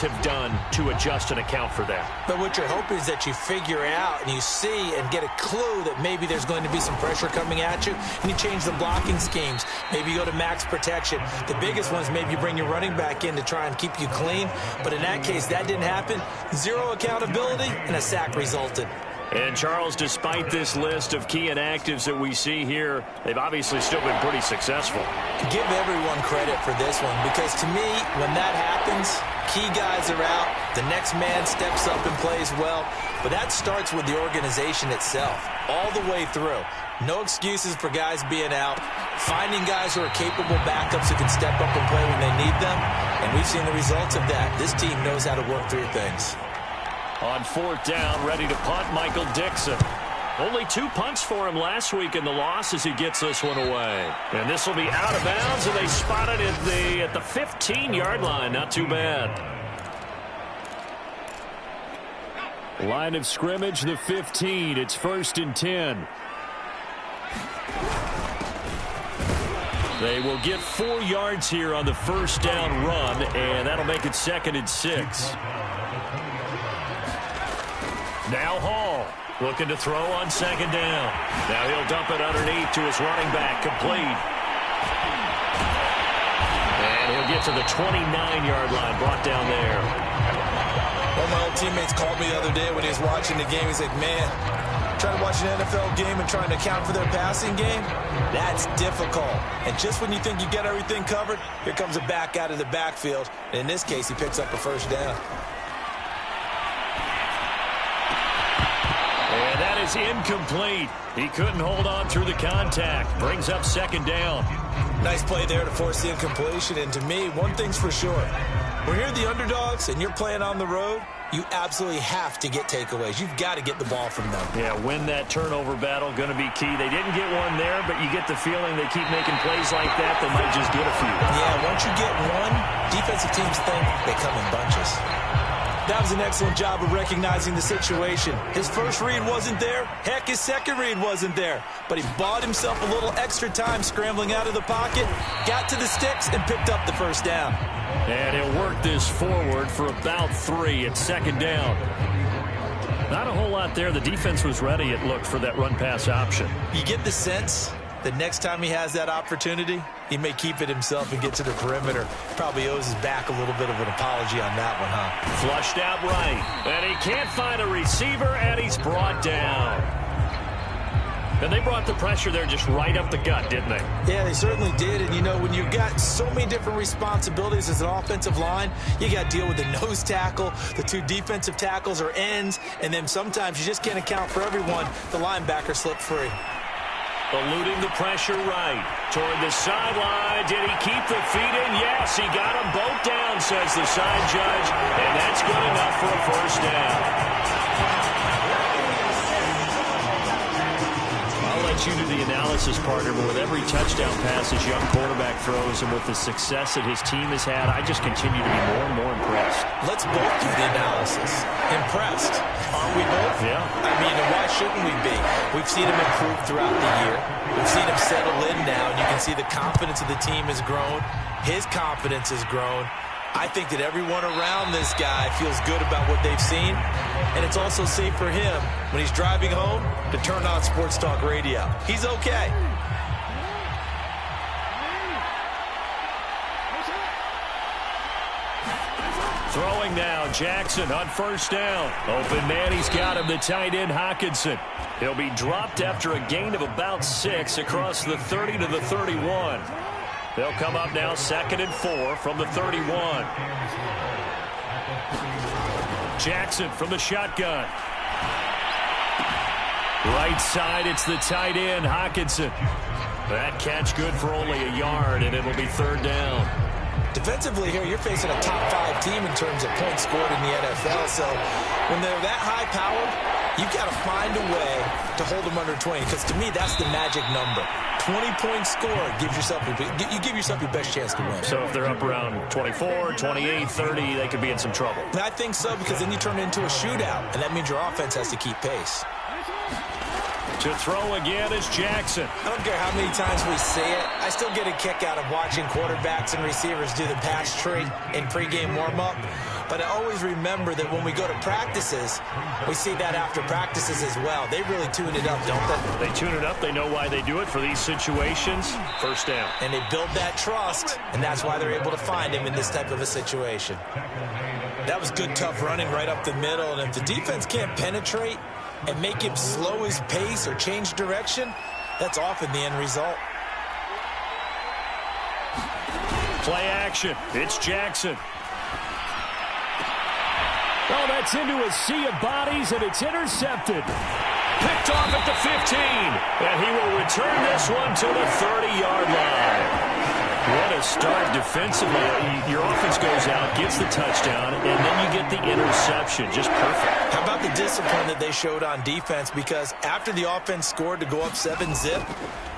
guys have done to adjust and account for that? But what you're hoping is that you figure out and you see and get a clue that maybe there's going to be some pressure coming at you, and you change the blocking schemes. Maybe you go to max protection. The biggest one is maybe you bring your running back in to try and keep you clean. But in that case, that didn't happen. Zero accountability, and a sack resulted. And, Charles, despite this list of key inactives that we see here, they've obviously still been pretty successful. Give everyone credit for this one, because to me, when that happens, key guys are out, the next man steps up and plays well, but that starts with the organization itself, all the way through. No excuses for guys being out, finding guys who are capable backups who can step up and play when they need them, and we've seen the results of that. This team knows how to work through things. On fourth down, ready to punt, Michael Dixon. Only 2 punts for him last week in the loss as he gets this one away. And this will be out of bounds, and they spot it at the 15-yard line. Not too bad. Line of scrimmage, the 15. It's 1st and 10. They will get 4 yards here on the first down run, and that'll make it 2nd and 6. Now Hall looking to throw on 2nd down. Now he'll dump it underneath to his running back, complete. And he'll get to the 29-yard line, brought down there. One of my old teammates called me the other day when he was watching the game. He's like, man, trying to watch an NFL game and trying to account for their passing game, that's difficult. And just when you think you get everything covered, here comes a back out of the backfield. And in this case, he picks up a first down. And that is incomplete. He couldn't hold on through the contact. Brings up 2nd down. Nice play there to force the incompletion. And to me, one thing's for sure. When you're the underdogs and you're playing on the road, you absolutely have to get takeaways. You've got to get the ball from them. Yeah, win that turnover battle, going to be key. They didn't get one there, but you get the feeling they keep making plays like that, they might just get a few. Yeah, once you get one, defensive teams think they come in bunches. That was an excellent job of recognizing the situation. His first read wasn't there. Heck, his second read wasn't there. But he bought himself a little extra time scrambling out of the pocket, got to the sticks, and picked up the first down. And he'll work this forward for about 3 at 2nd down. Not a whole lot there. The defense was ready, it looked, for that run-pass option. You get the sense that next time he has that opportunity, he may keep it himself and get to the perimeter. Probably owes his back a little bit of an apology on that one, huh? Flushed out right. And he can't find a receiver, and he's brought down. And they brought the pressure there just right up the gut, didn't they? Yeah, they certainly did. And, you know, when you've got so many different responsibilities as an offensive line, you got to deal with the nose tackle, the 2 defensive tackles or ends, and then sometimes you just can't account for everyone. The linebacker slipped free. Eluding the pressure right. Toward the sideline. Did he keep the feet in? Yes, he got them both down, says the side judge. And that's good enough for a first down. I'll let you do the analysis, partner, but with every touchdown pass his young quarterback throws and with the success that his team has had, I just continue to be more and more impressed. Let's both do the analysis. Impressed. Aren't we both? Yeah. I mean, why shouldn't we be? We've seen him improve throughout the year. We've seen him settle in now, and you can see the confidence of the team has grown. His confidence has grown. I think that everyone around this guy feels good about what they've seen, and it's also safe for him when he's driving home to turn on Sports Talk Radio. He's okay. Throwing now, Jackson on first down. Open man, he's got him, the tight end, Hockenson. He'll be dropped after a gain of about 6 across the 30 to the 31. They'll come up now 2nd and 4 from the 31. Jackson from the shotgun. Right side, it's the tight end, Hockenson. That catch good for only a yard, and it'll be 3rd down. Defensively here, you're facing a top-5 team in terms of points scored in the NFL. So when they're that high-powered, you've got to find a way to hold them under 20. Because to me, that's the magic number. 20-point score gives yourself you give yourself your best chance to win. So if they're up around 24, 28, 30, they could be in some trouble. And I think so, because then you turn it into a shootout, and that means your offense has to keep pace. To throw again is Jackson. I don't care how many times we see it. I still get a kick out of watching quarterbacks and receivers do the pass tree in pregame warm-up. But I always remember that when we go to practices, we see that after practices as well. They really tune it up, don't they? They tune it up. They know why they do it for these situations. First down. And they build that trust, and that's why they're able to find him in this type of a situation. That was good, tough running right up the middle. And if the defense can't penetrate and make him slow his pace or change direction, that's often the end result. Play action. It's Jackson. Oh, that's into a sea of bodies, and it's intercepted. Picked off at the 15. And he will return this one to the 30-yard line. What a start defensively. Your offense goes out, gets the touchdown, and then you get the interception. Just perfect. How about the discipline that they showed on defense? Because after the offense scored to go up 7-zip,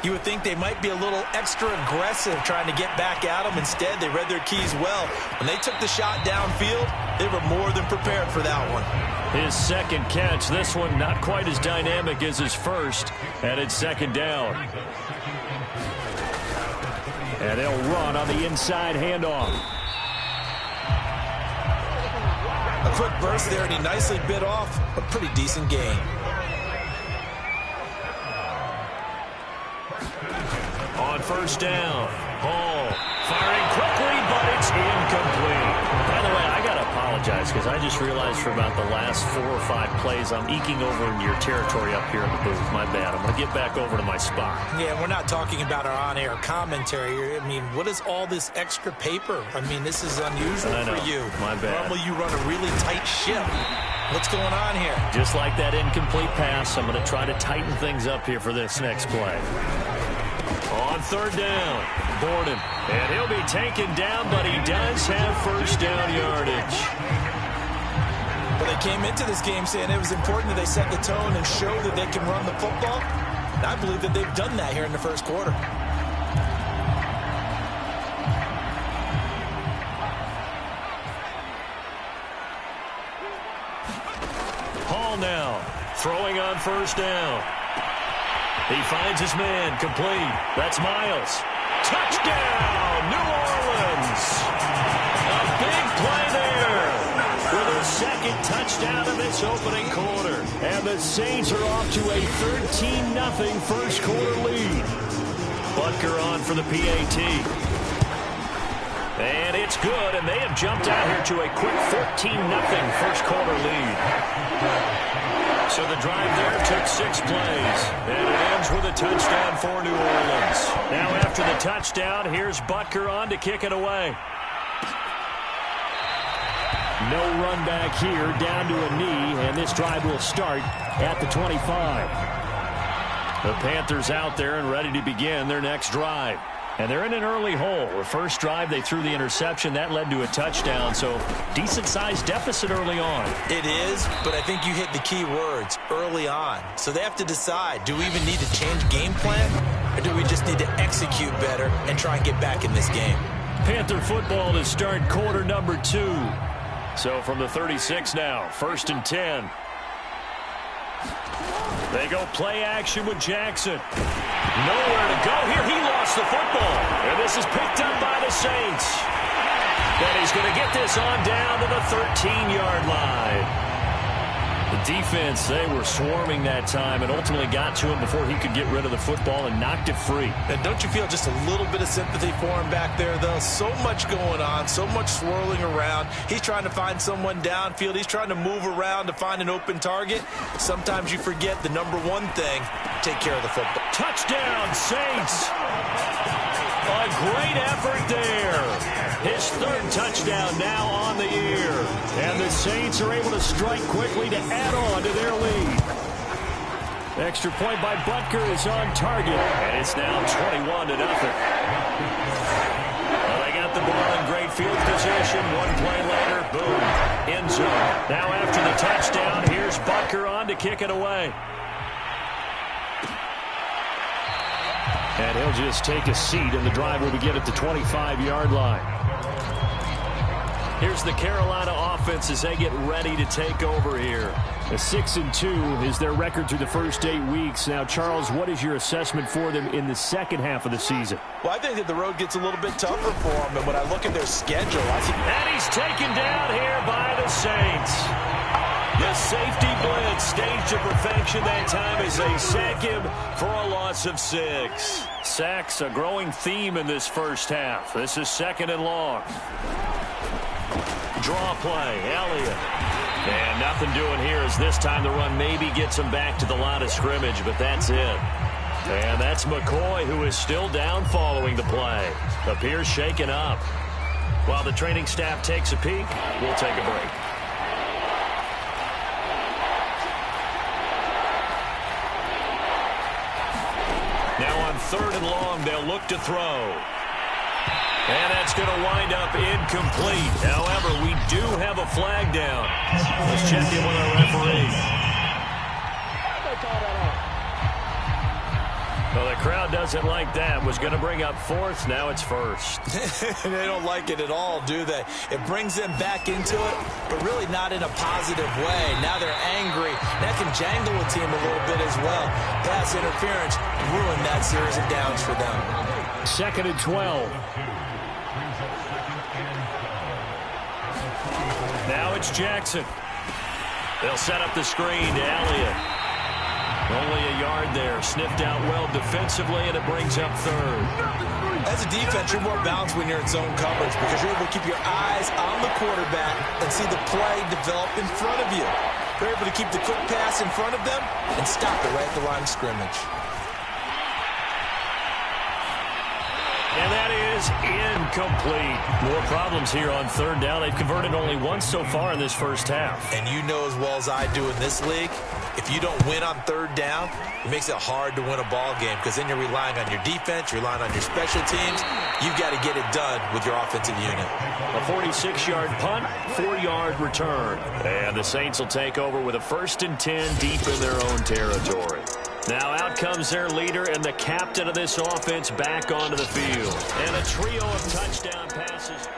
you would think they might be a little extra aggressive trying to get back at them. Instead, they read their keys well. When they took the shot downfield, they were more than prepared for that one. His second catch, this one not quite as dynamic as his first, and it's second down. And they'll run on the inside handoff. A quick burst there, and he nicely bit off a pretty decent gain. On first down, Hall firing quickly, but it's incomplete. By the way, I got to apologize because I just realized for about the last 4 or 5 plays I'm eking over into your territory up here in the booth. My bad. I'm going to get back over to my spot. Yeah, we're not talking about our on-air commentary. I mean, what is all this extra paper? I mean, this is unusual for you. My bad. Normally you run a really tight ship. What's going on here? Just like that incomplete pass, I'm going to try to tighten things up here for this next play. On third down, Borden. And he'll be taken down, but he does have first down yardage. Well, they came into this game saying it was important that they set the tone and show that they can run the football. And I believe that they've done that here in the first quarter. Hall now, throwing on first down. He finds his man, complete. That's Miles. Touchdown, New Orleans. A big play there with a second touchdown of this opening quarter. And the Saints are off to a 13-0 first quarter lead. Butker on for the PAT. And it's good, and they have jumped out here to a quick 14-0 first quarter lead. So the drive there took 6 plays, and it ends with a touchdown for New Orleans. Now after the touchdown, here's Butker on to kick it away. No run back here, down to a knee, and this drive will start at the 25. The Panthers out there and ready to begin their next drive. And they're in an early hole. The first drive, they threw the interception. That led to a touchdown, so decent-sized deficit early on. It is, but I think you hit the key words, early on. So they have to decide, do we even need to change game plan, or do we just need to execute better and try and get back in this game? Panther football to start quarter number 2. So from the 36 now, 1st and 10. They go play action with Jackson. Nowhere to go here. He lost the football. And this is picked up by the Saints. And he's going to get this on down to the 13-yard line. The defense, they were swarming that time and ultimately got to him before he could get rid of the football and knocked it free. And don't you feel just a little bit of sympathy for him back there, though? So much going on, so much swirling around. He's trying to find someone downfield. He's trying to move around to find an open target. Sometimes you forget the number one thing, take care of the football. Touchdown, Saints. A great effort there. His 3rd touchdown now on the year. And the Saints are able to strike quickly to add on to their lead. Extra point by Butker is on target. And it's now 21-0. Well, they got the ball in great field position. One play later, boom, end zone. Now after the touchdown, here's Butker on to kick it away. And he'll just take a seat, and the drive will begin at the 25-yard line. Here's the Carolina offense as they get ready to take over here. A 6-2 is their record through the first 8 weeks. Now, Charles, what is your assessment for them in the second half of the season? Well, I think that the road gets a little bit tougher for them. And when I look at their schedule, I see... And he's taken down here by the Saints. The safety blitz staged to perfection that time as they sack him for a loss of 6. Sacks a growing theme in this first half. This is 2nd and long. Draw play, Elliott. And nothing doing here as this time the run maybe gets him back to the line of scrimmage, but that's it. And that's McCoy, who is still down following the play. Appears shaken up. While the training staff takes a peek, we'll take a break. Now on 3rd and long, they'll look to throw. And that's going to wind up incomplete. However, we do have a flag down. Let's check in with our referee. Well, the crowd doesn't like that. Was going to bring up 4th. Now it's 1st. They don't like it at all, do they? It brings them back into it, but really not in a positive way. Now they're angry. That can jangle a team a little bit as well. Pass interference ruined that series of downs for them. 2nd and 12. Now it's Jackson. They'll set up the screen to Elliott. Only a yard there. Sniffed out well defensively, and it brings up 3rd. As a defense, you're more balanced when you're in zone coverage because you're able to keep your eyes on the quarterback and see the play develop in front of you. You're able to keep the quick pass in front of them and stop it right at the line of scrimmage. And that is incomplete. More problems here on 3rd down. They've converted only once so far in this first half. And you know as well as I do in this league, if you don't win on 3rd down, it makes it hard to win a ball game because then you're relying on your defense, you're relying on your special teams. You've got to get it done with your offensive unit. A 46-yard punt, 4-yard return. And the Saints will take over with a 1st and 10 deep in their own territory. Now out comes their leader and the captain of this offense back onto the field. And a trio of touchdown passes.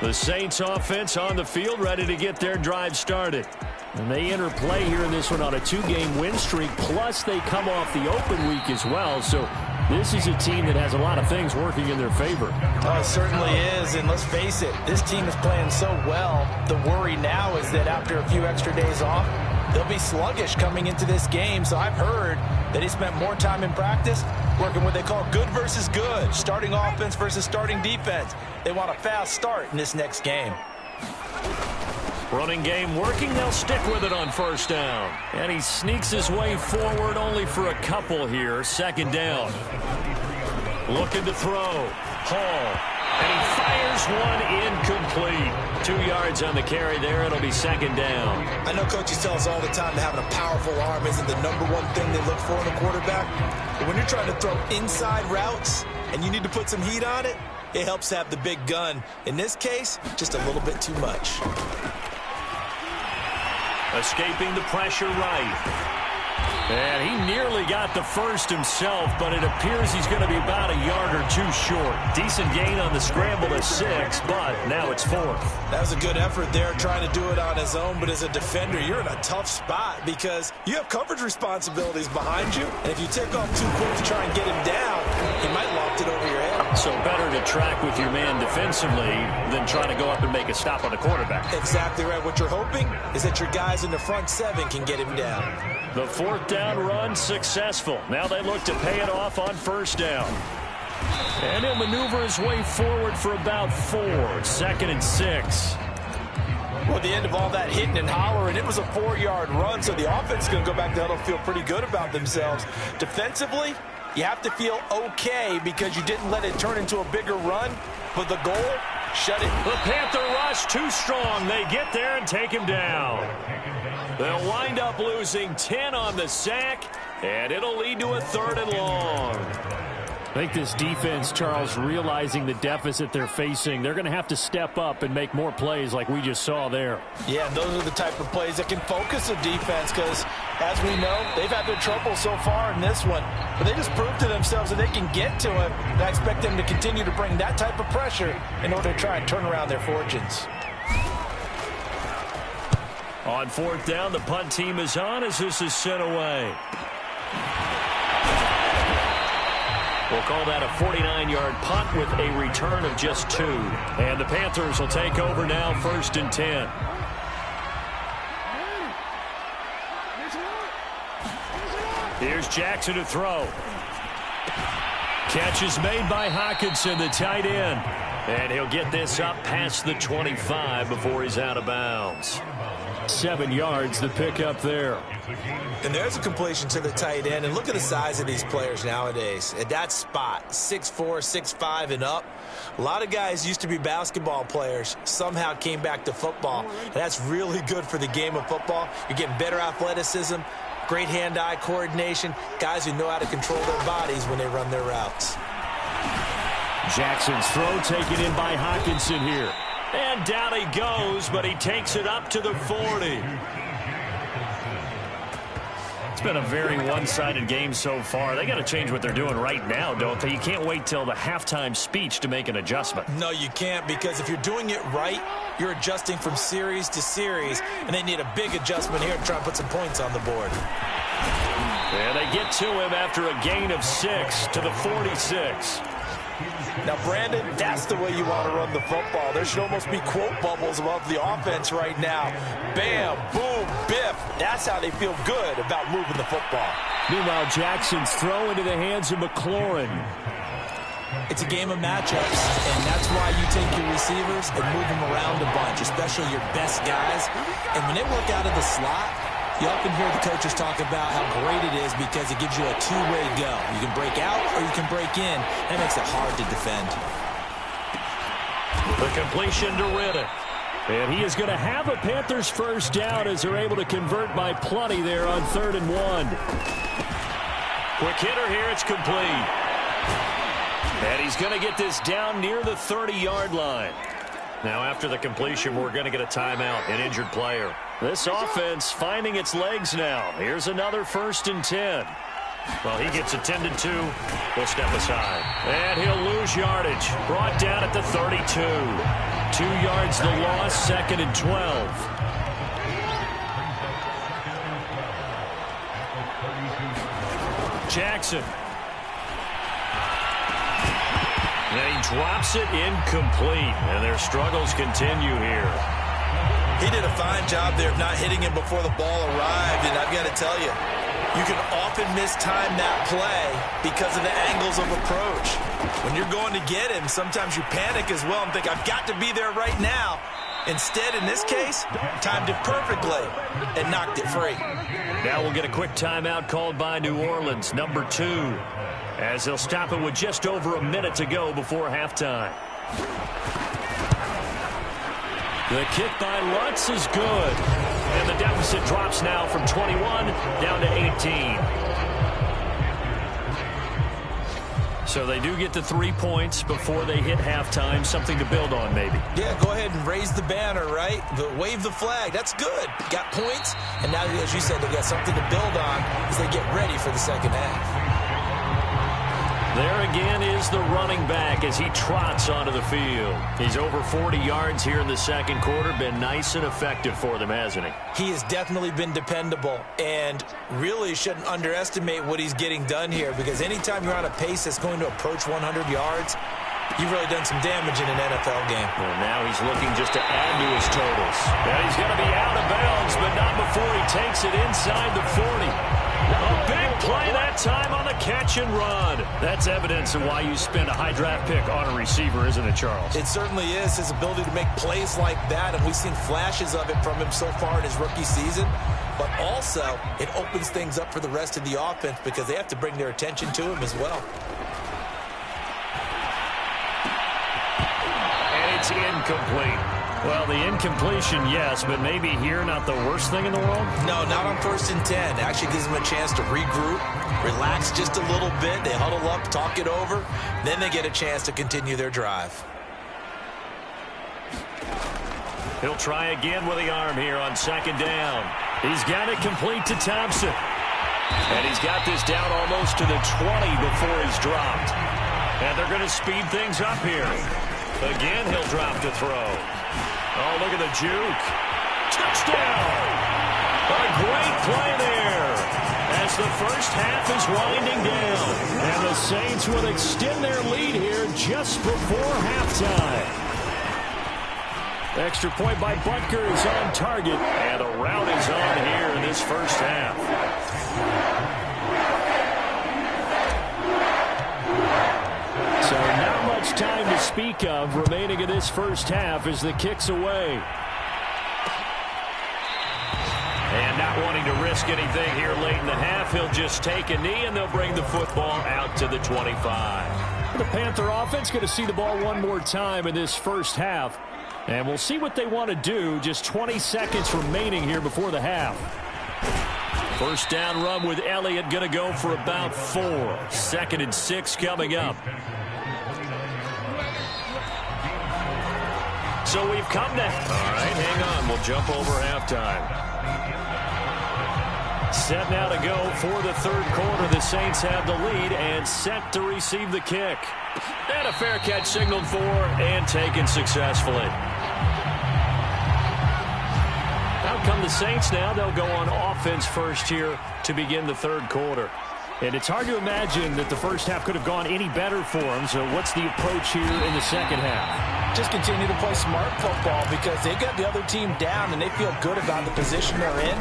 The Saints offense on the field ready to get their drive started. And they enter play here in this one on a 2-game win streak. Plus they come off the open week as well. So this is a team that has a lot of things working in their favor. Oh, it certainly is. And let's face it, this team is playing so well. The worry now is that after a few extra days off, they'll be sluggish coming into this game. So I've heard that he spent more time in practice working what they call good versus good, starting offense versus starting defense. They want a fast start in this next game. Running game working. They'll stick with it on 1st down. And he sneaks his way forward only for a couple here. 2nd down. Looking to throw. Hall. And he fires one incomplete. 2 yards on the carry there. It'll be 2nd down. I know coaches tell us all the time that having a powerful arm isn't the #1 thing they look for in a quarterback. But when you're trying to throw inside routes and you need to put some heat on it, it helps have the big gun. In this case, just a little bit too much. Escaping the pressure right. And he nearly got the 1st himself, but it appears he's going to be about a yard or 2 short. Decent gain on the scramble to 6, but now it's 4th. That was a good effort there trying to do it on his own, but as a defender, you're in a tough spot because you have coverage responsibilities behind you, and if you take off too quick to try and get him down, he might loft it over your head. So better to track with your man defensively than try to go up and make a stop on the quarterback. Exactly right. What you're hoping is that your guys in the front 7 can get him down. The 4th down run successful. Now they look to pay it off on 1st down. And he'll maneuver his way forward for about 4. 2nd and 6. Well, at the end of all that hitting and hollering, it was a 4-yard run, so the offense is going to go back there and feel pretty good about themselves. Defensively, you have to feel okay because you didn't let it turn into a bigger run, but the goal, shut it. The Panther rush too strong. They get there and take him down. They'll wind up losing 10 on the sack, and it'll lead to a 3rd and long. I think this defense, Charles, realizing the deficit they're facing, they're going to have to step up and make more plays like we just saw there. Yeah, and those are the type of plays that can focus a defense because, as we know, they've had their trouble so far in this one. But they just proved to themselves that they can get to it, and I expect them to continue to bring that type of pressure in order to try and turn around their fortunes. On fourth down, the punt team is on as this is sent away. We'll call that a 49-yard punt with a return of just 2. And the Panthers will take over now, 1st and 10. Here's Jackson to throw. Catch is made by Hockenson, the tight end. And he'll get this up past the 25 before he's out of bounds. 7 yards, the pickup there. And there's a completion to the tight end. And look at the size of these players nowadays. At that spot, 6'4", 6'5", and up. A lot of guys used to be basketball players, somehow came back to football. And that's really good for the game of football. You're getting better athleticism, great hand-eye coordination, guys who know how to control their bodies when they run their routes. Jackson's throw taken in by Hockenson here. And down he goes, but he takes it up to the 40. It's been a very one-sided game so far. They got to change what they're doing right now, don't they? You can't wait till the halftime speech to make an adjustment. No, you can't, because if you're doing it right, you're adjusting from series to series, and they need a big adjustment here to try and put some points on the board. And they get to him after a gain of 6 to the 46. Now, Brandon, that's the way you want to run the football. There should almost be quote bubbles above the offense right now. Bam, boom, biff. That's how they feel good about moving the football. Meanwhile, Jackson's throw into the hands of McLaurin. It's a game of matchups, and that's why you take your receivers and move them around a bunch, especially your best guys. And when they work out of the slot, you often hear the coaches talk about how great it is because it gives you a two-way go. You can break out or you can break in. That makes it hard to defend. The completion to Riddick. And he is going to have a Panthers first down as they're able to convert by plenty there on 3rd and 1. Quick hitter here. It's complete. And he's going to get this down near the 30-yard line. Now, after the completion, we're going to get a timeout, an injured player. This offense finding its legs now. Here's another 1st and 10. Well, he gets attended to. We'll step aside. And he'll lose yardage. Brought down at the 32. 2 yards the loss, 2nd and 12. Jackson. And he drops it incomplete. And their struggles continue here. He did a fine job there of not hitting him before the ball arrived. And I've got to tell you, you can often mistime that play because of the angles of approach. When you're going to get him, sometimes you panic as well and think, I've got to be there right now. Instead, in this case, timed it perfectly and knocked it free. Now we'll get a quick timeout called by New Orleans, number 2, as they'll stop it with just over a minute to go before halftime. The kick by Lutz is good. And the deficit drops now from 21 down to 18. So they do get the 3 points before they hit halftime. Something to build on, maybe. Yeah, go ahead and raise the banner, right? Wave the flag. That's good. Got points. And now, as you said, they got something to build on as they get ready for the second half. There again is the running back as he trots onto the field. He's over 40 yards here in the second quarter. Been nice and effective for them, hasn't he? He has definitely been dependable and really shouldn't underestimate what he's getting done here because anytime you're on a pace that's going to approach 100 yards, you've really done some damage in an NFL game. Well, now he's looking just to add to his totals. And he's going to be out of bounds, but not before he takes it inside the 40. A big play that time on the catch and run. That's evidence of why you spend a high draft pick on a receiver, isn't it, Charles? It certainly is. His ability to make plays like that, and we've seen flashes of it from him so far in his rookie season. But also, it opens things up for the rest of the offense because they have to bring their attention to him as well. And it's incomplete. Well, the incompletion, yes, but maybe here not the worst thing in the world? No, not on 1st and 10. Actually gives them a chance to regroup, relax just a little bit. They huddle up, talk it over. Then they get a chance to continue their drive. He'll try again with the arm here on 2nd down. He's got it complete to Thompson. And he's got this down almost to the 20 before he's dropped. And they're going to speed things up here. Again, he'll drop to throw. Oh, look at the juke. Touchdown! A great play there as the first half is winding down. And the Saints will extend their lead here just before halftime. Extra point by Butker is on target. And a rout is on here in this first half. So not much time to speak of remaining in this first half as the kick's away. And not wanting to risk anything here late in the half, he'll just take a knee and they'll bring the football out to the 25. The Panther offense going to see the ball one more time in this first half. And we'll see what they want to do. Just 20 seconds remaining here before the half. First down run with Elliott going to go for about 4. 2nd and 6 coming up. So we've come to... All right, hang on. We'll jump over halftime. Set now to go for the 3rd quarter. The Saints have the lead and set to receive the kick. And a fair catch signaled for and taken successfully. Out come the Saints now. They'll go on offense first here to begin the 3rd quarter. And it's hard to imagine that the first half could have gone any better for them. So what's the approach here in the 2nd half? Just continue to play smart football because they got the other team down and they feel good about the position they're in.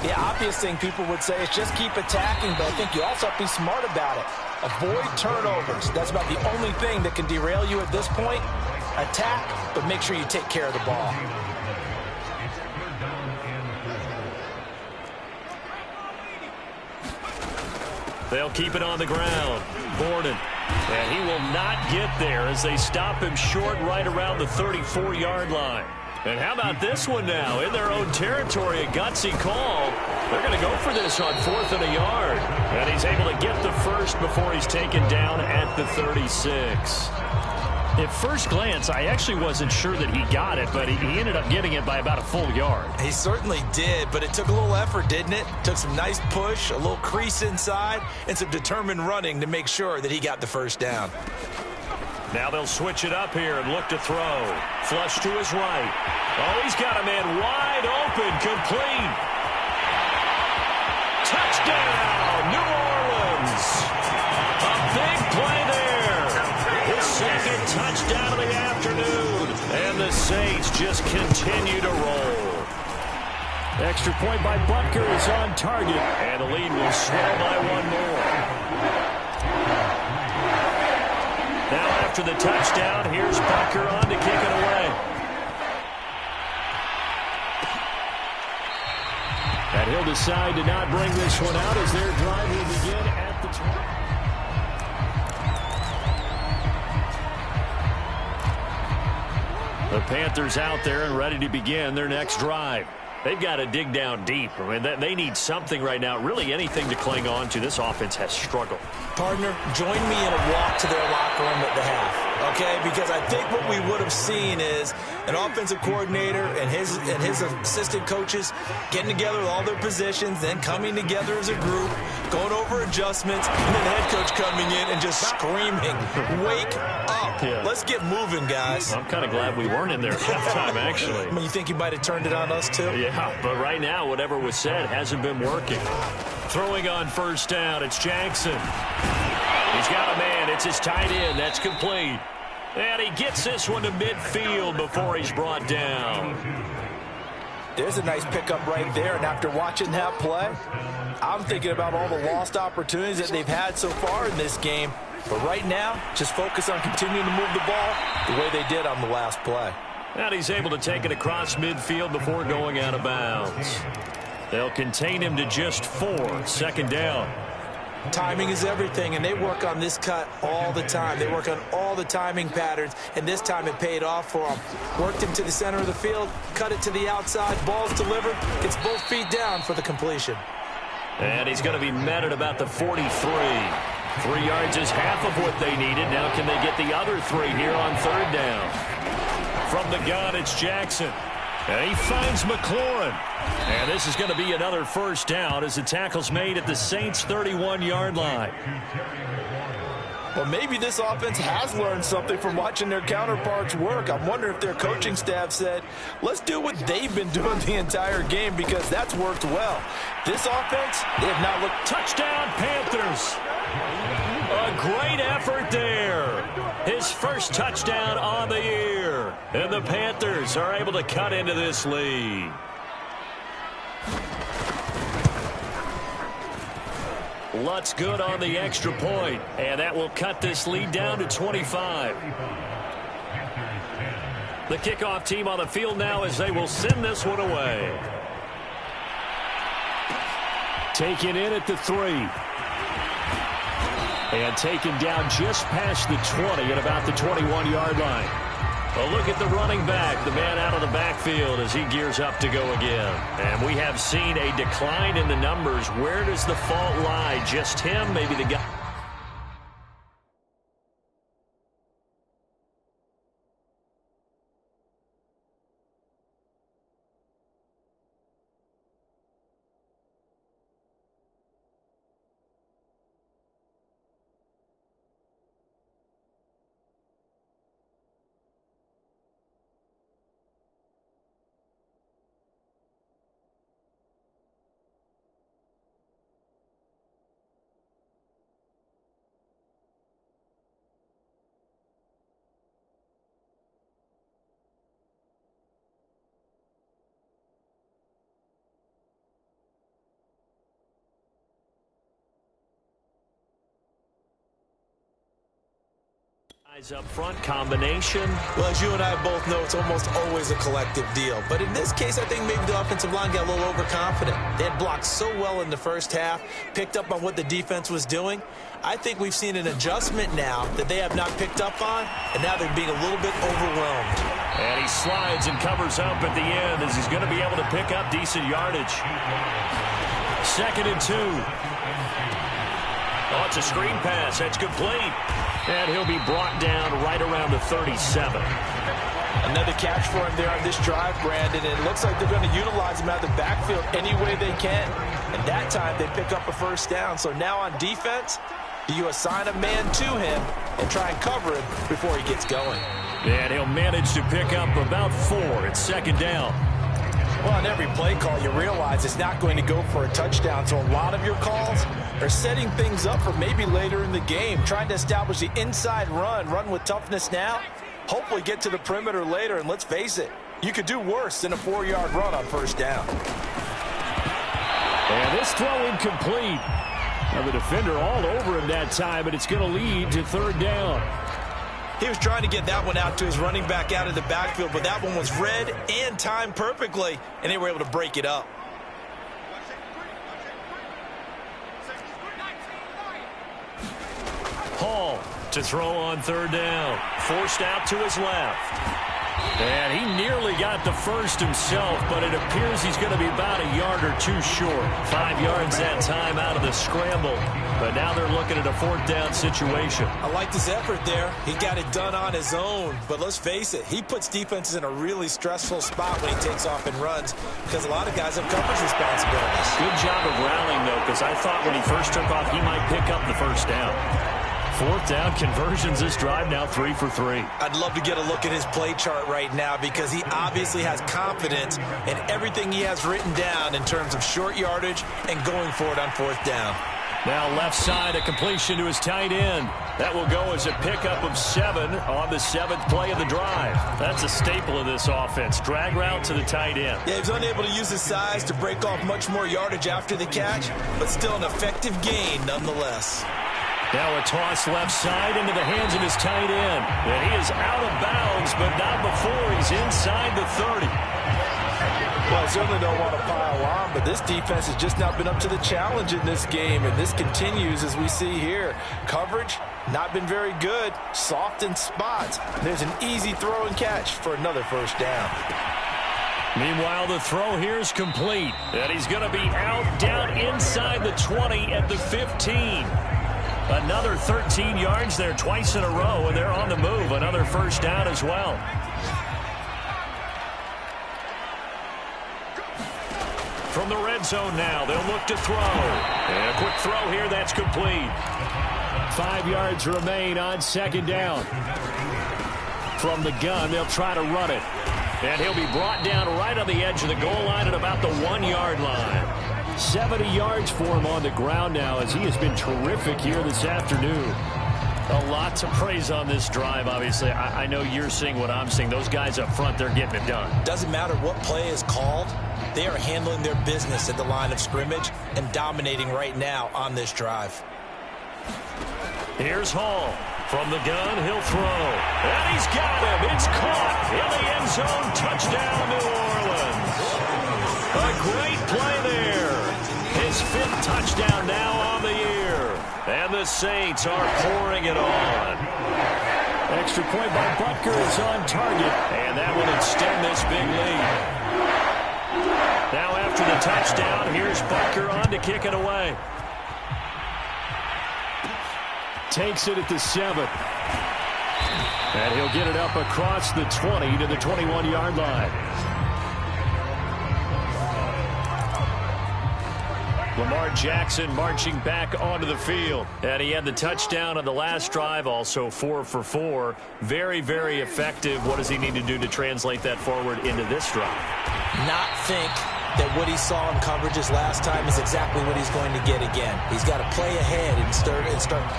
The obvious thing people would say is just keep attacking, but I think you also have to be smart about it. Avoid turnovers. That's about the only thing that can derail you at this point. Attack, but make sure you take care of the ball. They'll keep it on the ground. Borden. And he will not get there as they stop him short right around the 34-yard line. And how about this one now? In their own territory, a gutsy call. They're going to go for this on 4th and a yard. And he's able to get the first before he's taken down at the 36. At first glance, I actually wasn't sure that he got it, but he ended up getting it by about a full yard. He certainly did, but it took a little effort, didn't it? Took some nice push, a little crease inside, and some determined running to make sure that he got the first down. Now they'll switch it up here and look to throw. Flush to his right. Oh, he's got a man wide open, complete. Touchdown, New Orleans. A big play there. His 2nd touchdown of the afternoon. And the Saints just continue to roll. Extra point by Butker is on target. And the lead will swell by one more. Now after the touchdown, here's Butker on to kick it away. And he'll decide to not bring this one out as their drive will begin at the 20. The Panthers out there and ready to begin their next drive. They've got to dig down deep. I mean, they need something right now, really anything to cling on to. This offense has struggled. Partner, join me in a walk to their locker room at the half, okay? Because I think what we would have seen is an offensive coordinator and his assistant coaches getting together with all their positions, then coming together as a group, going over adjustments, and then the head coach coming in and just screaming, wake up. Yeah. Let's get moving, guys. I'm kind of glad we weren't in there at halftime, actually. I mean, you think you might have turned it on us, too? Yeah, but right now, whatever was said hasn't been working. Throwing on first down, it's Jackson. He's got a man. It's his tight end. That's complete. And he gets this one to midfield before he's brought down. There's a nice pickup right there, and after watching that play, I'm thinking about all the lost opportunities that they've had so far in this game. But right now, just focus on continuing to move the ball the way they did on the last play. And he's able to take it across midfield before going out of bounds. They'll contain him to just 4. 2nd down. Timing is everything, and they work on this cut all the time. They work on all the timing patterns, and this time it paid off for them. Worked him to the center of the field, cut it to the outside, ball's delivered, gets both feet down for the completion. And he's going to be met at about the 43. 3 yards is half of what they needed. Now can they get the other 3 here on 3rd down? From the gun, it's Jackson. And he finds McLaurin. And this is going to be another 1st down as the tackle's made at the Saints' 31-yard line. Well, maybe this offense has learned something from watching their counterparts work. I wonder if their coaching staff said, let's do what they've been doing the entire game, because that's worked well. This offense, they have not looked. Touchdown, Panthers. A great effort there. His 1st touchdown on the year. And the Panthers are able to cut into this lead. Lutz good on the extra point, and that will cut this lead down to 25. The kickoff team on the field now as they will send this one away. Taken in at the 3. And taken down just past the 20 at about the 21-yard line. A look at the running back, the man out of the backfield as he gears up to go again. And we have seen a decline in the numbers. Where does the fault lie? Just him, maybe the guy? Up front combination. Well, as you and I both know, it's almost always a collective deal. But in this case, I think maybe the offensive line got a little overconfident. They had blocked so well in the 1st half, picked up on what the defense was doing. I think we've seen an adjustment now that they have not picked up on, and now they're being a little bit overwhelmed. And he slides and covers up at the end as he's going to be able to pick up decent yardage. 2nd and 2. Oh, it's a screen pass. That's complete. And he'll be brought down right around the 37. Another catch for him there on this drive, Brandon. And it looks like they're going to utilize him out of the backfield any way they can. And that time they pick up a 1st down. So now on defense, do you assign a man to him and try and cover him before he gets going? And he'll manage to pick up about 4. It's 2nd down. Well, on every play call, you realize it's not going to go for a touchdown. So a lot of your calls are setting things up for maybe later in the game, trying to establish the inside run with toughness now, hopefully get to the perimeter later. And let's face it, you could do worse than a 4-yard run on 1st down. And this throw incomplete. Now the defender all over him that time, but it's going to lead to 3rd down. He was trying to get that one out to his running back out of the backfield, but that one was read and timed perfectly, and they were able to break it up. Hall to throw on 3rd down. Forced out to his left. And he nearly got the 1st himself, but it appears he's going to be about a yard or 2 short. 5 yards that time out of the scramble. But now they're looking at a 4th down situation. I liked his effort there. He got it done on his own. But let's face it, he puts defenses in a really stressful spot when he takes off and runs, because a lot of guys have coverage responsibilities. Good job of rallying, though, because I thought when he first took off, he might pick up the 1st down. 4th down conversions this drive now 3 for 3. I'd love to get a look at his play chart right now, because he obviously has confidence in everything he has written down in terms of short yardage and going for it on 4th down. Now left side, a completion to his tight end. That will go as a pickup of 7 on the 7th play of the drive. That's a staple of this offense. Drag route to the tight end. Yeah, he was unable to use his size to break off much more yardage after the catch, but still an effective gain nonetheless. Now a toss left side into the hands of his tight end. And he is out of bounds, but not before he's inside the 30. Well, as certainly don't want to pile on, but this defense has just not been up to the challenge in this game, and this continues as we see here. Coverage, not been very good. Soft in spots. There's an easy throw and catch for another first down. Meanwhile, the throw here is complete. And he's going to be out down inside the 20 at the 15. Another 13 yards there twice in a row, and they're on the move. Another first down as well. From the red zone now, they'll look to throw. And a quick throw here, that's complete. 5 yards remain on second down. From the gun, they'll try to run it. And he'll be brought down right on the edge of the goal line at about the 1 yard line. 70 yards for him on the ground now as he has been terrific here this afternoon. A lot to praise on this drive, obviously. I know you're seeing what I'm seeing. Those guys up front, they're getting it done. Doesn't matter what play is called. They are handling their business at the line of scrimmage and dominating right now on this drive. Here's Hall. From the gun, he'll throw. And he's got him. It's caught in the end zone. Touchdown, New Orleans. A great play there. His 5th touchdown now on the year. And the Saints are pouring it on. Extra point by Butker is on target. And that will extend this big lead. Now after the touchdown, here's Butker on to kick it away. Takes it at the 7. And he'll get it up across the 20 to the 21-yard line. Lamar Jackson marching back onto the field. And he had the touchdown on the last drive, also 4 for 4. Very, very effective. What does he need to do to translate that forward into this drive? Not think that what he saw in coverages last time is exactly what he's going to get again. He's got to play ahead and start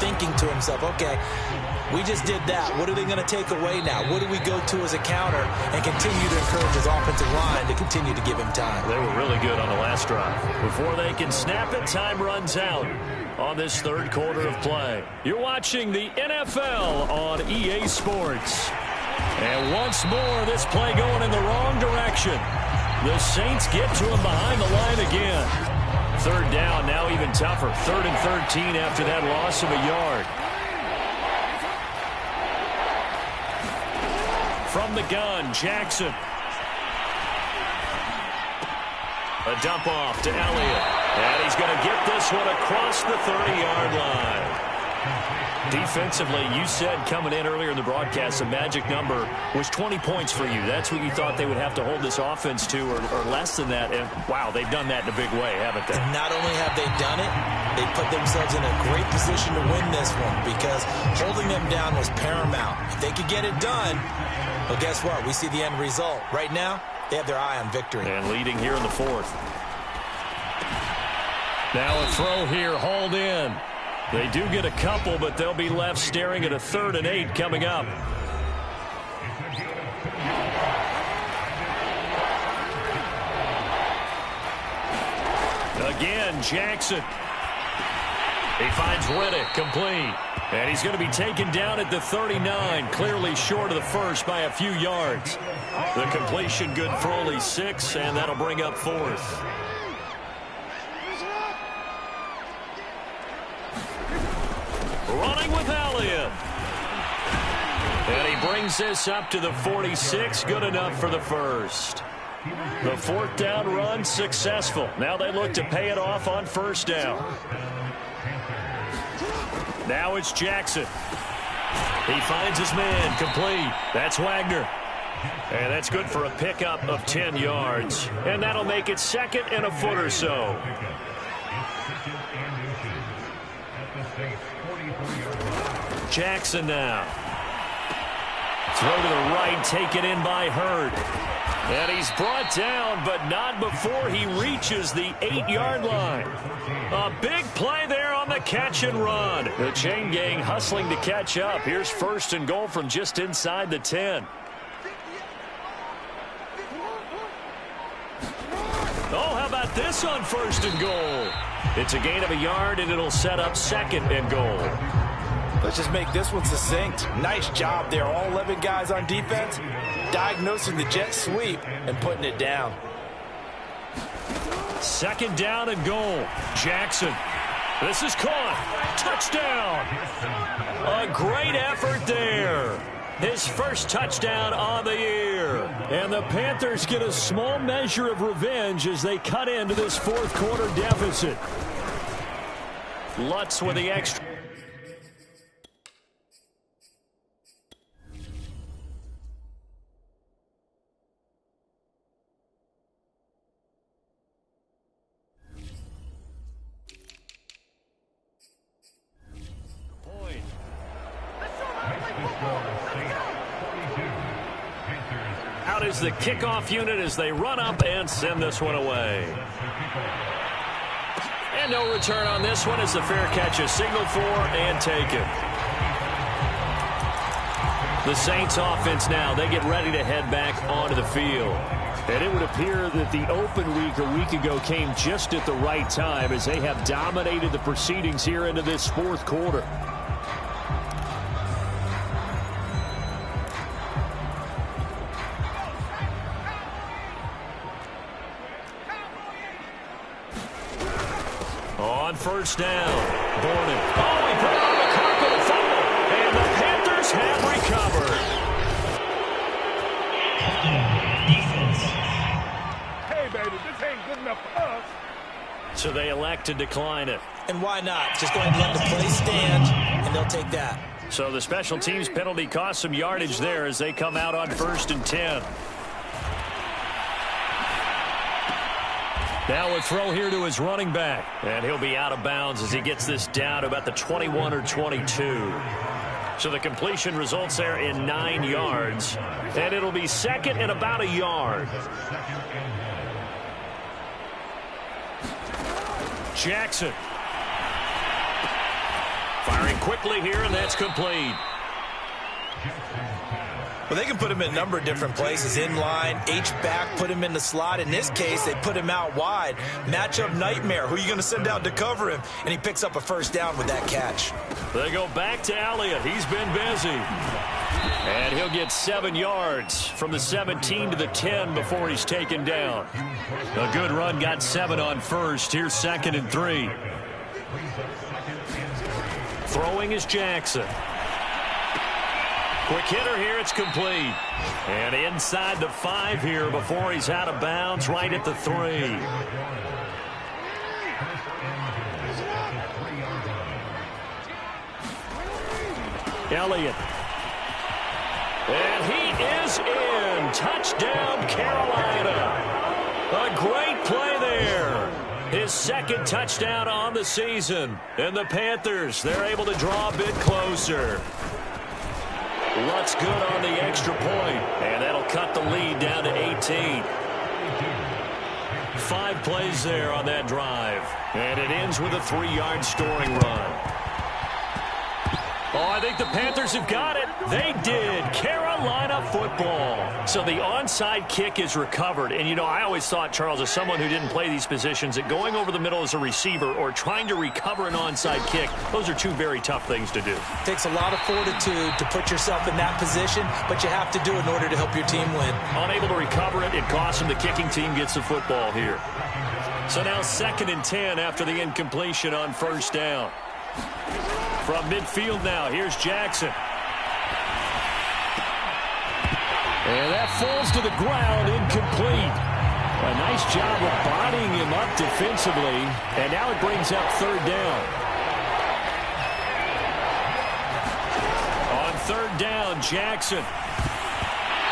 thinking to himself, okay, we just did that. What are they going to take away now? What do we go to as a counter? And continue to encourage his offensive line to continue to give him time. They were really good on the last drive. Before they can snap it, time runs out on this third quarter of play. You're watching the NFL on EA Sports. And once more, this play going in the wrong direction. The Saints get to him behind the line again. Third down, now even tougher. 3rd and 13 after that loss of a yard. From the gun, Jackson. A dump off to Elliott. And he's going to get this one across the 30-yard line. Defensively, you said coming in earlier in the broadcast, the magic number was 20 points for you. That's what you thought they would have to hold this offense to, or less than that. And, wow, they've done that in a big way, haven't they? And not only have they done it, they put themselves in a great position to win this one because holding them down was paramount. If they could get it done, well, guess what? We see the end result. Right now, they have their eye on victory. And leading here in the 4th. Now a throw here, hauled in. They do get a couple, but they'll be left staring at a 3rd and 8 coming up. Again, Jackson. He finds Riddick, complete. And he's going to be taken down at the 39, clearly short of the first by a few yards. The completion good for only 6, and that'll bring up 4th. Running with Elliott. And he brings this up to the 46. Good enough for the first. The 4th down run successful. Now they look to pay it off on 1st down. Now it's Jackson. He finds his man, complete. That's Wagner. And that's good for a pickup of 10 yards. And that'll make it 2nd and a foot or so. Jackson now. Throw to the right, taken in by Hurd. And he's brought down, but not before he reaches the 8-yard line. A big play there on the catch and run. The chain gang hustling to catch up. Here's 1st and goal from just inside the 10. Oh, how about this on 1st and goal? It's a gain of a yard, and it'll set up 2nd and goal. Let's just make this one succinct. Nice job there. All 11 guys on defense diagnosing the jet sweep and putting it down. Second down and goal. Jackson. This is caught. Touchdown. A great effort there. His first touchdown on the year. And the Panthers get a small measure of revenge as they cut into this fourth quarter deficit. Lutz with the extra. Out is the kickoff unit as they run up and send this one away. And no return on this one as the fair catch is signaled for and taken. The Saints offense now, they get ready to head back onto the field. And it would appear that the open week a week ago came just at the right time as they have dominated the proceedings here into this fourth quarter. On first down, Borden. Oh, he put it on the carpet, fumble, and the Panthers have recovered. Hey, baby, this ain't good enough for us. So they elect to decline it. And why not? Just go ahead and let the play stand, and they'll take that. So the special teams penalty cost some yardage there as they come out on 1st and 10. Now a throw here to his running back. And he'll be out of bounds as he gets this down to about the 21 or 22. So the completion results there in 9 yards. And it'll be second and about a yard. Jackson. Firing quickly here, and that's complete. Well, they can put him in a number of different places. In line, H-back, put him in the slot. In this case, they put him out wide. Matchup nightmare. Who are you going to send out to cover him? And he picks up a first down with that catch. They go back to Elliott. He's been busy. And he'll get 7 yards from the 17 to the 10 before he's taken down. A good run, got 7 on first. Here's 2nd and 3. Throwing is Jackson. Quick hitter here, it's complete. And inside the 5 here before he's out of bounds, right at the 3. Elliott. And he is in. Touchdown, Carolina. A great play there. His 2nd touchdown on the season. And the Panthers, they're able to draw a bit closer. Lutz good on the extra point, and that'll cut the lead down to 18. 5 plays there on that drive, and it ends with a 3-yard scoring run. Oh, I think the Panthers have got it. They did. Carolina football. So the onside kick is recovered. And, you know, I always thought, Charles, as someone who didn't play these positions, that going over the middle as a receiver or trying to recover an onside kick, those are 2 very tough things to do. It takes a lot of fortitude to put yourself in that position, but you have to do it in order to help your team win. Unable to recover it, it costs him. The kicking team gets the football here. So now 2nd and 10 after the incompletion on first down. From midfield now, here's Jackson. And that falls to the ground, incomplete. A nice job of bodying him up defensively, and now it brings up 3rd down. On 3rd down, Jackson.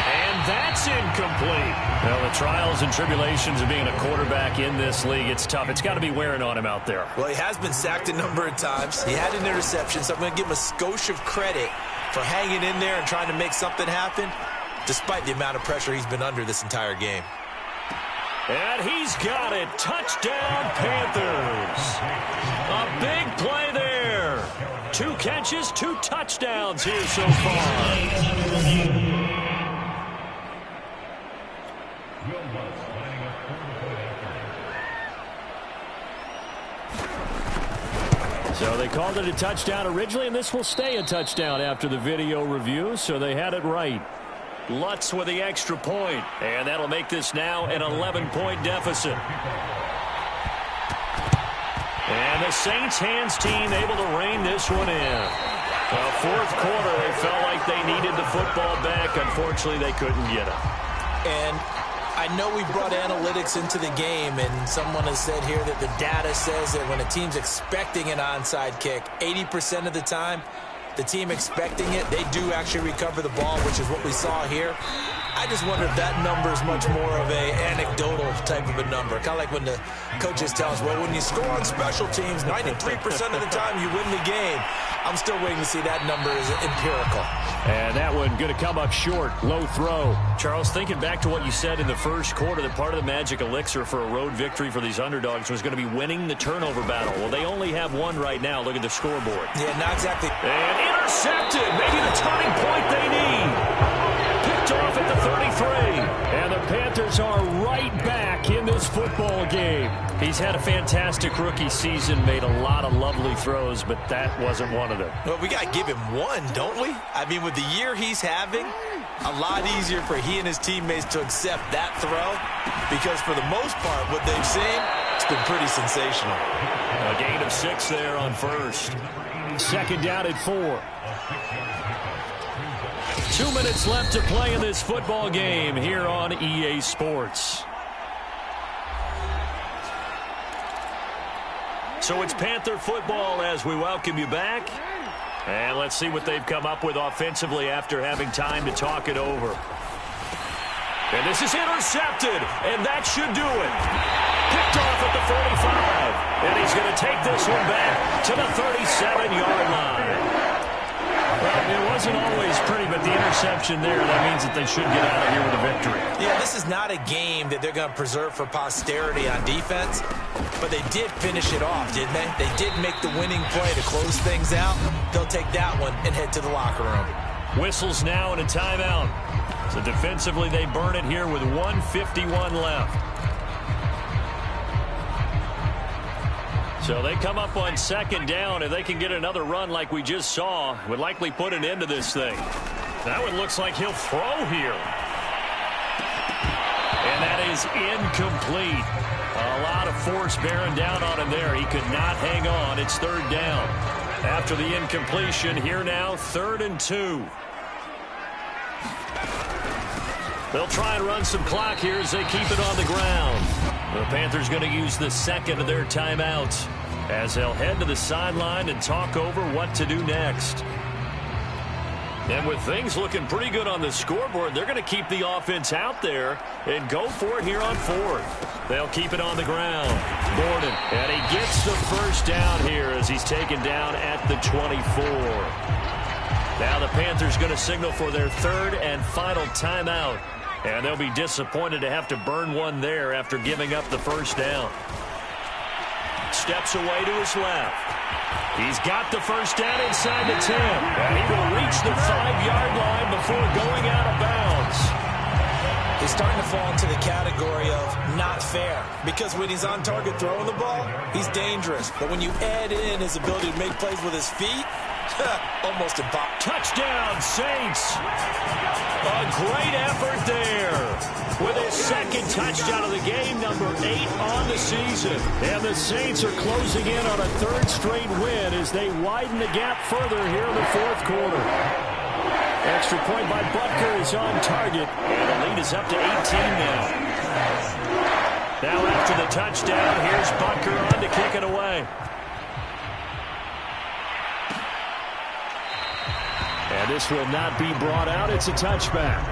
And that's incomplete. Well, the trials and tribulations of being a quarterback in this league, it's tough. It's got to be wearing on him out there. Well, he has been sacked a number of times. He had an interception, so I'm going to give him a skosh of credit for hanging in there and trying to make something happen, despite the amount of pressure he's been under this entire game. And he's got it. Touchdown, Panthers. A big play there. 2 catches, 2 touchdowns here so far. So they called it a touchdown originally, and this will stay a touchdown after the video review, so they had it right. Lutz with the extra point, and that'll make this now an 11-point deficit. And the Saints hands team able to rein this one in. Fourth quarter, they felt like they needed the football back. Unfortunately, they couldn't get it. And I know we brought analytics into the game, and someone has said here that the data says that when a team's expecting an onside kick, 80% of the time, the team expecting it, they do actually recover the ball, which is what we saw here. I just wonder if that number is much more of a anecdotal type of a number. Kind of like when the coaches tell us, well, when you score on special teams, 93% of the time you win the game. I'm still waiting to see that number is empirical. And that one going to come up short. Low throw. Charles, thinking back to what you said in the first quarter, that part of the magic elixir for a road victory for these underdogs was going to be winning the turnover battle. Well, they only have one right now. Look at the scoreboard. Yeah, not exactly. And intercepted. Maybe the turning point they need. Picked off at the 33. And the Panthers are right back in this football game. He's had a fantastic rookie season, made a lot of lovely throws, but that wasn't one of them. Well, we got to give him one, don't we? I mean, with the year he's having, a lot easier for he and his teammates to accept that throw, because for the most part, what they've seen, it's been pretty sensational. A gain of 6 there on first. Second down at 4. 2 minutes left to play in this football game here on EA Sports. So it's Panther football as we welcome you back. And let's see what they've come up with offensively after having time to talk it over. And this is intercepted, and that should do it. Picked off at the 45. And he's going to take this one back to the 37-yard line. Well, it wasn't always pretty, but the interception there, that means that they should get out of here with a victory. Yeah, this is not a game that they're going to preserve for posterity on defense, but they did finish it off, didn't they? They did make the winning play to close things out. They'll take that one and head to the locker room. Whistles now and a timeout. So defensively, they burn it here with 1:51 left. So they come up on second down. If they can get another run like we just saw, would likely put an end to this thing. That one looks like he'll throw here. And that is incomplete. A lot of force bearing down on him there. He could not hang on. It's third down. After the incompletion, here now, 3rd and 2. They'll try and run some clock here as they keep it on the ground. The Panthers going to use the second of their timeouts as they'll head to the sideline and talk over what to do next. And with things looking pretty good on the scoreboard, they're going to keep the offense out there and go for it here on 4th. They'll keep it on the ground. Gordon, and he gets the first down here as he's taken down at the 24. Now the Panthers going to signal for their 3rd and final timeout. And they'll be disappointed to have to burn one there after giving up the first down. Steps away to his left. He's got the first down inside the 10. And he will reach the 5-yard line before going out of bounds. He's starting to fall into the category of not fair, because when he's on target throwing the ball, he's dangerous. But when you add in his ability to make plays with his feet, almost impossible. Touchdown, Saints. A great effort there with his second touchdown of the game, number 8 on the season. And the Saints are closing in on a 3rd straight win as they widen the gap further here in the 4th quarter. Extra point by Butker is on target, and the lead is up to 18 now. Now after the touchdown, here's Butker on to kick it away. And this will not be brought out. It's a touchback.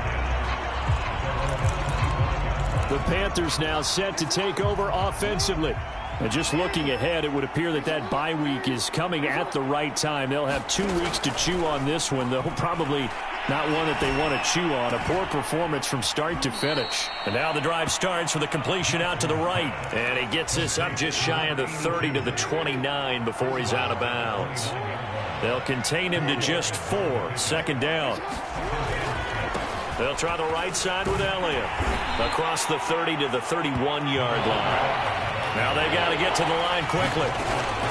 The Panthers now set to take over offensively. And just looking ahead, it would appear that that bye week is coming at the right time. They'll have 2 weeks to chew on this one, though probably not one that they want to chew on. A poor performance from start to finish. And now the drive starts with a completion out to the right. And he gets this up just shy of the 30 to the 29 before he's out of bounds. They'll contain him to just 4. 2nd down. They'll try the right side with Elliott. Across the 30 to the 31-yard line. Now they've got to get to the line quickly.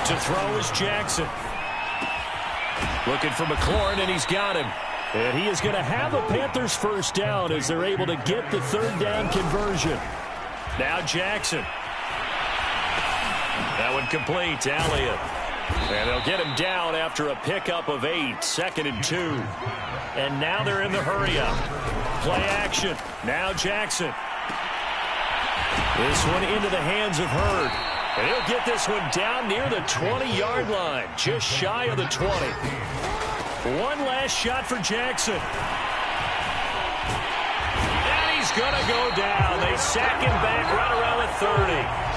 To throw is Jackson. Looking for McLaurin, and he's got him. And he is going to have the Panthers first down as they're able to get the third down conversion. Now Jackson. That one complete to Elliott. And they'll get him down after a pickup of 8, 2nd and 2. And now they're in the hurry-up. Play action. Now Jackson. This one into the hands of Hurd. And he'll get this one down near the 20-yard line, just shy of the 20. One last shot for Jackson. And he's going to go down. They sack him back right around the 30.